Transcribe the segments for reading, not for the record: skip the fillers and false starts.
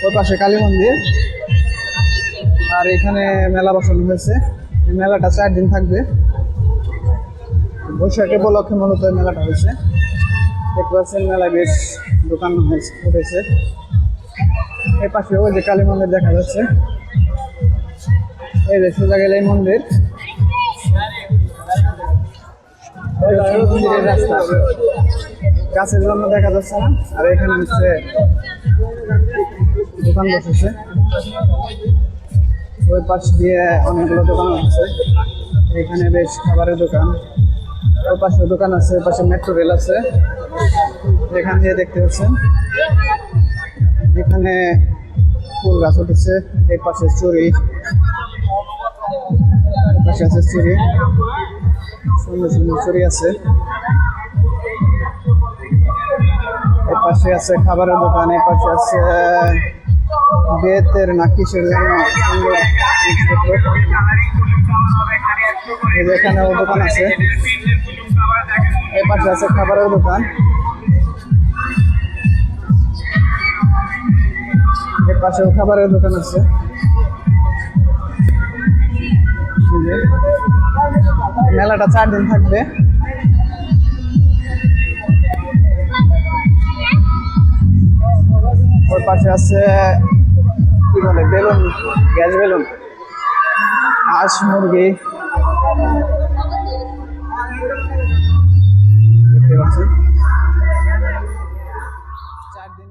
ওই পাশে কালী মন্দির। আর এখানে মেলা বসানো হয়েছে। এই মেলাটা 4 দিন থাকবে। বৈশাখী উপলক্ষে মূলত এই মেলাটা হয়েছে। দেখতে পাচ্ছেন মেলায় বেশ দোকান উঠেছে। এই পাশে ওই যে কালী মন্দির দেখা যাচ্ছে। এই যে সোজা গেলে এই মন্দির, মন্দিরের রাস্তা গাছের জন্য দেখা যাচ্ছে না। আর এখানে হচ্ছে দোকান বসেছে। ওই পাশ দিয়ে অনেকগুলো দোকান আছে। এখানে বেশ খাবারের দোকান, ওই পাশে দোকান আছে, ওই পাশে মেট্রো রেল আছে। এখান দিয়ে দেখতে পাচ্ছেন এখানে ফুল গাছ উঠেছে। এই পাশে চুরি, পাশে আছে চুরি, সুন্দর সুন্দর চুরি আছে। এই পাশে আছে খাবারের দোকান, এই পাশে আছে বেতের না কিসের জন্য সুন্দর। এখানেও দোকান আছে। এই পাশে আছে খাবারের দোকান, এই পাশেও খাবারের দোকান আছে। মেলাটা 4 দিন থাকবে। ওর পাশে আছে কি বলে বেলুন, গ্যাস বেলুন, হাঁস মুরগি দেখতে পাচ্ছেন। 4 দিন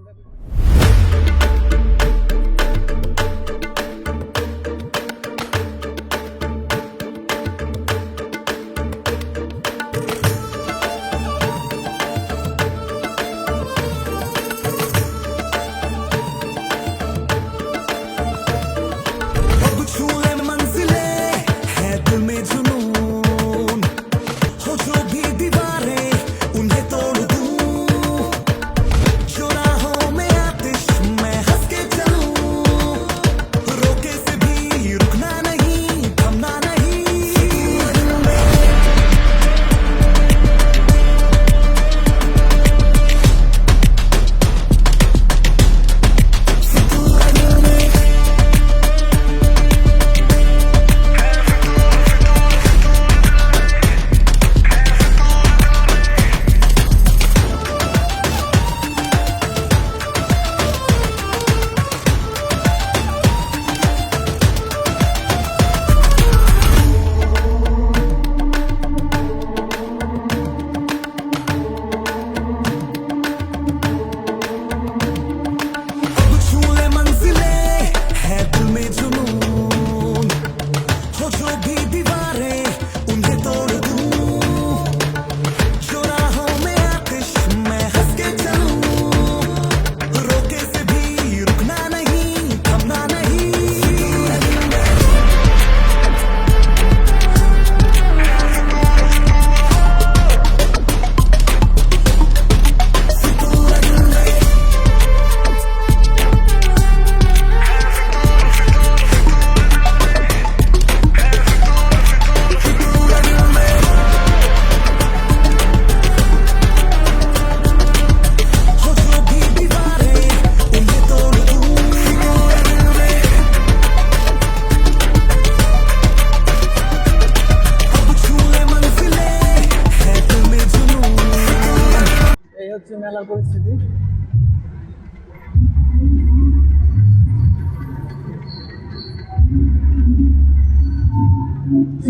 হচ্ছে মেলার পরিস্থিতি।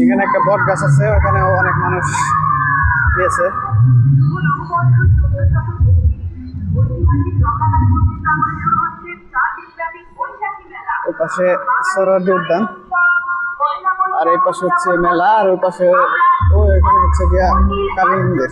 এখানে একটা বট গাছ আছে, ওখানে অনেক মানুষ গিয়েছে। ওই পাশে সোহরাওয়ার্দী উদ্যান, আর এই পাশে হচ্ছে মেলা, আর ওই পাশে এখানে হচ্ছে গিয়া কালী মন্দির।